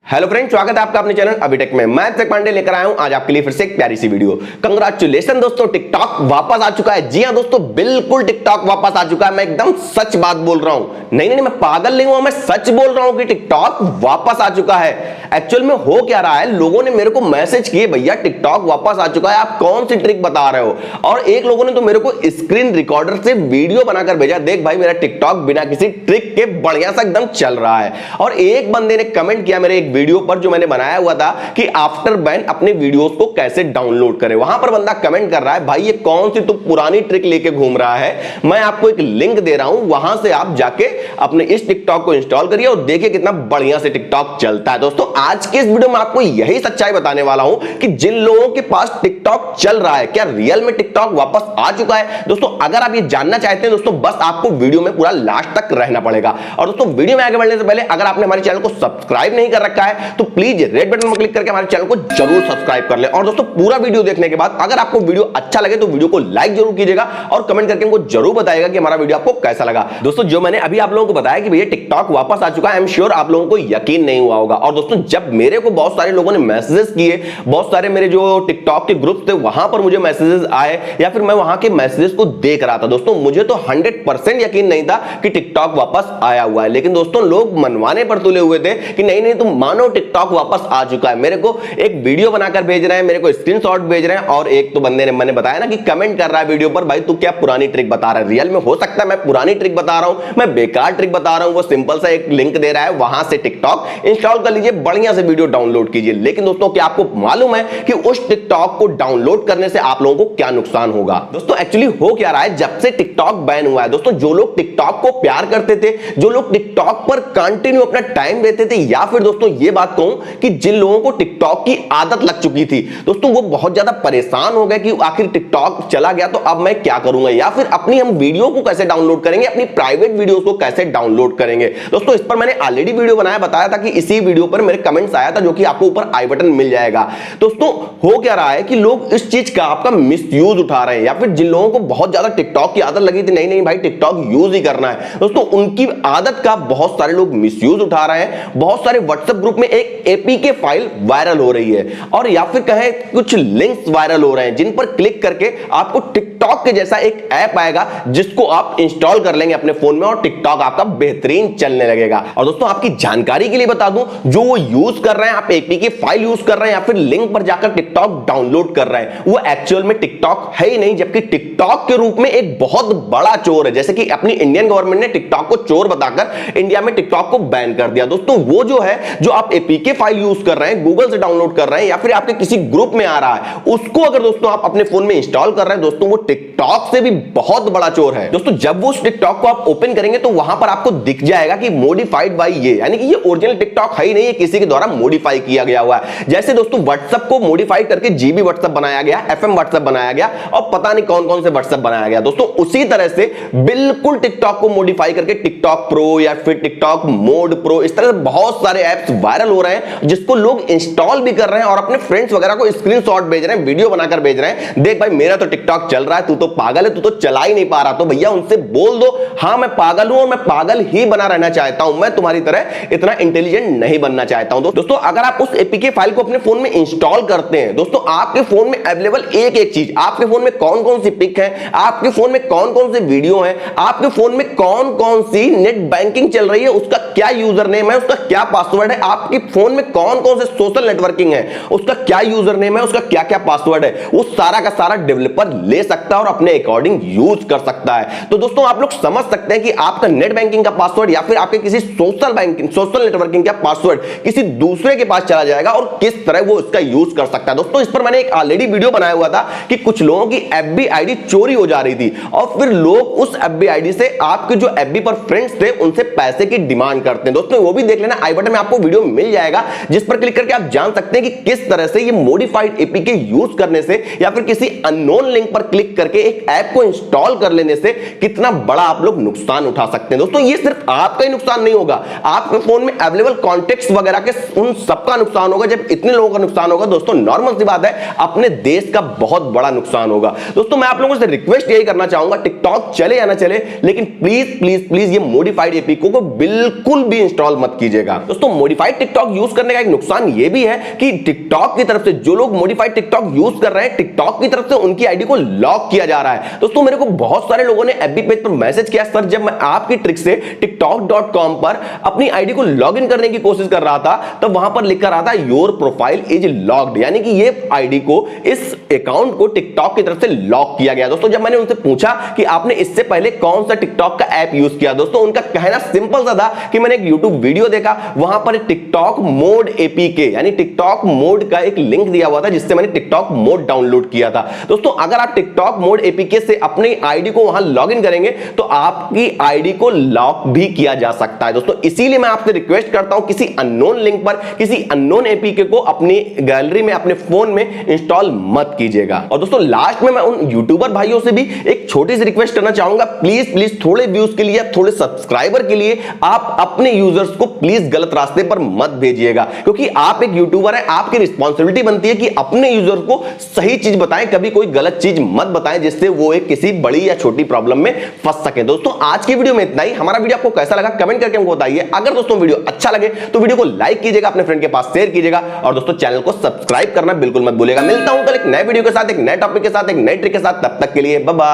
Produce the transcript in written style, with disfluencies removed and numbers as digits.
Hello friends, स्वागत है आपका अपने चैनल अभिटेक में। मैं अभिषेक पांडे लेकर आया हूं आज आपके लिए फिर से एक प्यारी सी वीडियो। कंग्रेचुलेशन दोस्तों, टिकटॉक वापस आ चुका है। जी हां दोस्तों, बिल्कुल टिकटॉक वापस आ चुका है। मैं एकदम सच बात बोल रहा हूं। नहीं, मैं पागल नहीं हूं, मैं सच बोल रहा हूं कि टिकटॉक वापस आ चुका है। एक्चुअल में हो क्या रहा है, लोगों ने मेरे को मैसेज किए, भैया टिकटॉक वापस आ चुका है, आप कौन सी ट्रिक बता रहे हो। और एक लोगों ने तो मेरे को स्क्रीन रिकॉर्डर से वीडियो बनाकर भेजा, देख भाई मेरा टिकटॉक बिना किसी ट्रिक के बढ़िया सा एकदम चल रहा है। और एक बंदे ने कमेंट किया मेरे एक वीडियो पर जो मैंने बनाया हुआ था कि आफ्टर बैन अपने वीडियोस को कैसे डाउनलोड करें। वहां पर बंदा कमेंट कर रहा है, भाई ये कौन सी तू पुरानी ट्रिक लेके घूम रहा है। मैं आपको एक लिंक दे रहा हूं, वहां से आप जाके अपने इस टिकटॉक को इंस्टॉल करिए और देखिए कितना बढ़िया से टिकटॉक चलता है। दोस्तों आज के इस वीडियो में आपको यही सच्चाई बताने वाला हूं कि जिन लोगों के पास टिकटॉक चल रहा है, क्या रियल में टिकटॉक वापस आ चुका है। दोस्तों अगर आप ये जानना चाहते हैं दोस्तों, बस आपको वीडियो में पूरा लास्ट तक रहना पड़ेगा। और दोस्तों वीडियो में आगे बढ़ने से पहले अगर आपने हमारे चैनल को सब्सक्राइब नहीं कर रखा है तो प्लीज रेड बटन पर क्लिक करके हमारे चैनल को जरूर सब्सक्राइब कर ले। और दोस्तों पूरा वीडियो देखने के बाद अगर आपको वीडियो अच्छा लगे तो वीडियो को लाइक जरूर कीजिएगा और कमेंट करके हमको जरूर बताइएगा कि हमारा वीडियो आपको कैसा लगा। दोस्तों जो मैंने अभी आप लोगों को बताया कि भैया टिकटॉक वापस आ चुका है, आई एम श्योर आप लोगों को यकीन नहीं हुआ होगा। और दोस्तों जब मेरे को बहुत सारे लोगों ने मैसेजेस किए, बहुत सारे मेरे जो टिकटॉक के ग्रुप थे वहां पर मुझे मैसेजेस आए या फिर मैं वहां के मैसेजेस को देख रहा था, दोस्तों मुझे तो 100% यकीन नहीं था कि टिकटॉक वापस आया हुआ है। लेकिन दोस्तों लोग मनवाने पर तुले हुए थे कि नहीं तुम मानो टिकटॉक वापस आ चुका है। मेरे को एक वीडियो बनाकर भेज रहे हैं, मेरे को स्क्रीनशॉट भेज रहे हैं और एक तो बंदे ने मैंने बताया ना कि कमेंट कर रहा है वीडियो पर, भाई तू क्या पुरानी ट्रिक बता रहा है। रियल में हो सकता है मैं पुरानी ट्रिक बता रहा हूं, मैं बेकार ट्रिक बता रहा हूं। वो सिंपल सा एक लिंक दे रहा है, वहां से टिकटॉक इंस्टॉल कर लीजिए, बढ़िया से वीडियो डाउनलोड कीजिए। लेकिन दोस्तों क्या आपको मालूम है कि उस टिकटॉक को डाउनलोड करने से आप लोगों को क्या नुकसान होगा। दोस्तों एक्चुअली हो क्या रहा है, जब से टिकटॉक बैन हुआ है दोस्तों, जो लोग टिकटॉक को प्यार करते थे, जो लोग टिकटॉक पर कंटिन्यू अपना टाइम देते थे, या फिर दोस्तों ये बात कहूं कि जिन लोगों को टिकटॉक की आदत लग चुकी थी दोस्तों, वो बहुत ज्यादा परेशान हो गए कि आखिर टिकटॉक चला गया तो अब मैं क्या करूंगा, या फिर अपनी हम वीडियो को कैसे डाउनलोड करेंगे, अपनी प्राइवेट वीडियोस को कैसे डाउनलोड करेंगे। दोस्तों इस पर मैंने ऑलरेडी वीडियो बनाया, बताया था कि इसी वीडियो पर मेरे कमेंट्स आया था जो कि आपको ऊपर आई बटन मिल जाएगा। दोस्तों हो क्या रहा है कि लोग इस चीज का आपका मिसयूज उठा रहे हैं, या फिर जिन लोगों को बहुत ज्यादा टिकटॉक की आदत लगी थी, नहीं भाई टिकटॉक यूज ही करना है, दोस्तों उनकी आदत का बहुत सारे लोग मिसयूज उठा रहे हैं। बहुत सारे व्हाट्सएप ग्रुप में एक एपीके फाइल वायरल हो रही है और या फिर कहें कुछ लिंक्स वायरल हो रहे हैं जिन पर क्लिक करके आपको टिकटॉक के जैसा एक ऐप आएगा जिसको आप इंस्टॉल कर लेंगे अपने फोन में और टिकटॉक आपका बेहतरीन चलने लगेगा। और दोस्तों आपकी जानकारी के लिए बता दूं, जो वो यूज कर रहे हैं, आप एपीके फाइल यूज कर रहे हैं या फिर लिंक पर जाकर टिकटॉक डाउनलोड कर रहे हैं, वो एक्चुअल में टिकटॉक है ही नहीं, जबकि टिकटॉक के रूप में एक बहुत बड़ा चोर है। जैसे कि अपनी इंडियन गवर्नमेंट ने टिकटॉक को चोर बताकर इंडिया में टिकटॉक को बैन कर दिया। दोस्तों वो जो है, जो आप एपीके फाइल यूज कर रहे हैं, गूगल से डाउनलोड कर रहे हैं या फिर आपके किसी ग्रुप में आ रहा है, उसको अगर दोस्तों आप अपने फोन में इंस्टॉल कर रहे हैं, दोस्तों वो टिकटॉक से भी बहुत बड़ा चोर है। दोस्तों जब वो उस टिकटॉक को आप ओपन करेंगे तो वहां पर आपको दिख जाएगा कि मॉडिफाइड बाय ये, यानी कि ये ओरिजिनल टिकटॉक है ही नहीं, ये किसी के द्वारा मॉडिफाई किया गया हुआ है। जैसे दोस्तों व्हाट्सएप को मॉडिफाई करके जीबी व्हाट्सएप बनाया गया, एफएम व्हाट्सएप बनाया गया और पता नहीं कौन कौन से व्हाट्सएप बनाया गया। दोस्तों उसी तरह से बिल्कुल टिकटॉक को मॉडिफाई करके टिकटॉक प्रो या फिर टिकटॉक मोड प्रो, इस तरह से बहुत सारे ऐप्स वायरल हो रहे हैं जिसको लोग इंस्टॉल भी कर रहे हैं और अपने फ्रेंड्स वगैरह को स्क्रीनशॉट भेज रहे हैं, वीडियो बनाकर भेज रहे हैं, देख भाई मेरा तो टिकटॉक चल रहा है, तू तो पागल है, तू तो चला ही नहीं पा रहा। तो भैया उनसे बोल दो, हाँ मैं पागल हूं और मैं पागल ही बना रहना चाहता हूं, मैं तुम्हारी तरह इतना इंटेलिजेंट नहीं बनना चाहता हूं। दोस्तों अगर आप उस एपीके फाइल को अपने फोन में इंस्टॉल करते हैं, दोस्तों आपके फोन में अवेलेबल एक एक चीज, आपके फोन में कौन कौन सी पिक है, आपके फोन में कौन कौन से वीडियो है, आपके फोन में कौन कौन सी नेट बैंकिंग चल रही है, उसका क्या यूजर नेम है, उसका क्या पासवर्ड है, आपके फोन में कौन कौन से सोशल नेटवर्किंग है, उसका क्या यूजर नेम है, उसका क्या क्या पासवर्ड है, वो सारा का सारा डेवलपर ले सकता है और अपने अकॉर्डिंग यूज कर सकता है। तो दोस्तों आप लोग समझ सकते हैं कि आपका नेट बैंकिंग का पासवर्ड या फिर आपके किसी सोशल नेटवर्किंग का पासवर्ड किसी दूसरे के पास चला जाएगा और किस तरह वो इसका यूज कर सकता है। दोस्तों इस पर मैंने एक ऑलरेडी वीडियो बनाया हुआ था कि कुछ लोगों की एफबी आईडी चोरी हो जा रही थी और फिर लोग उस एफबी आईडी से आपके जो एफबी पर फ्रेंड्स थे उनसे पैसे की डिमांड करते हैं। दोस्तों वो भी देख लेना, आई बटन में आपको वीडियो मिल जाएगा जिस पर क्लिक करके आप जान सकते हैं कि किस तरह से ये मॉडिफाइड एपीके यूज करने से या फिर किसी अननोन लिंक पर क्लिक करके एक ऐप को इंस्टॉल कर लेने से कितना बड़ा आप लोग नुकसान उठा सकते हैं। दोस्तों ये सिर्फ आपका ही नुकसान नहीं होगा, आपके फोन में अवेलेबल कॉन्टेक्ट्स वगैरह के उन सबका नुकसान होगा। जब इतने लोगों का नुकसान होगा दोस्तों, नॉर्मल सी बात है, अपने देश का बहुत बड़ा नुकसान होगा। दोस्तों मैं आप लोगों से रिक्वेस्ट यही करना चाहूंगा, टिकटॉक चले या ना चले, लेकिन प्लीज प्लीज प्लीज ये मॉडिफाइड एपी को बिल्कुल भी इंस्टॉल मत कीजिएगा। दोस्तों मॉडिफाइड टिकटॉक यूज करने का एक नुकसान ये भी है कि टिकटॉक की तरफ से जो लोग मॉडिफाइड टिकटॉक यूज कर रहे हैं, टिकटॉक की तरफ से उनकी आईडी को लॉक किया जा रहा है। दोस्तों मेरे को बहुत सारे लोगों ने एफबी पेज पर मैसेज किया, सर जब मैं आपकी ट्रिक से tiktok.com पर अपनी आईडी को लॉगिन करने की कोशिश कर रहा था, तब वहां पर लिखा रहा था योर प्रोफाइल इज लॉक्ड, यानी कि ये आईडी को, इस अकाउंट को टिकटॉक की तरफ से लॉक किया गया। दोस्तों जब मैंने उनसे पूछा कि आपने इससे पहले कौन सा टिकटॉक का ऐप यूज किया, दोस्तों उनका कहना सिंपल सा था कि मैंने एक यूट्यूब वीडियो देखा, वहां पर टिकटॉक मोड एपीके यानी टिकटॉक मोड का एक लिंक दिया हुआ था, जिससे मैंने टिकटॉक मोड डाउनलोड किया था। दोस्तों अगर आप टिकटॉक मोड एपीके से अपनी आईडी को वहां लॉगिन करेंगे तो आपकी आईडी को लॉक भी किया जा सकता है। दोस्तों इसीलिए मैं आपसे रिक्वेस्ट करता हूं, किसी अननोन लिंक पर, किसी अननोन एपीके को अपनी गैलरी में, अपने फोन में इंस्टॉल मत कीजिएगा। और दोस्तों लास्ट में मैं उन यूट्यूबर भाइयों से भी एक छोटी सी रिक्वेस्ट करना चाहूंगा, प्लीज प्लीज थोड़े व्यूज के लिए, थोड़े सब्सक्राइबर के लिए आप अपने यूजर्स को प्लीज गलत रास्ते पर मत भेजिएगा, क्योंकि आप एक यूट्यूबर है, आपकी रिस्पॉन्सिबिलिटी बनती है कि अपने यूजर को सही चीज बताएं, कभी कोई गलत चीज मत बताएं जिससे वो एक किसी बड़ी या छोटी प्रॉब्लम में फंस सके। दोस्तों आज की वीडियो में इतना ही। हमारा वीडियो आपको कैसा लगा कमेंट करके हमको बताइए। अगर दोस्तों वीडियो अच्छा लगे तो वीडियो को लाइक कीजिएगा, अपने फ्रेंड के पास शेयर कीजिएगा, और दोस्तों चैनल को सब्सक्राइब करना बिल्कुल मत भूलिएगा। मिलता हूं कल एक नए वीडियो के साथ, एक नए टॉपिक के साथ, एक नई ट्रिक के साथ। तब तक के लिए बाय बाय।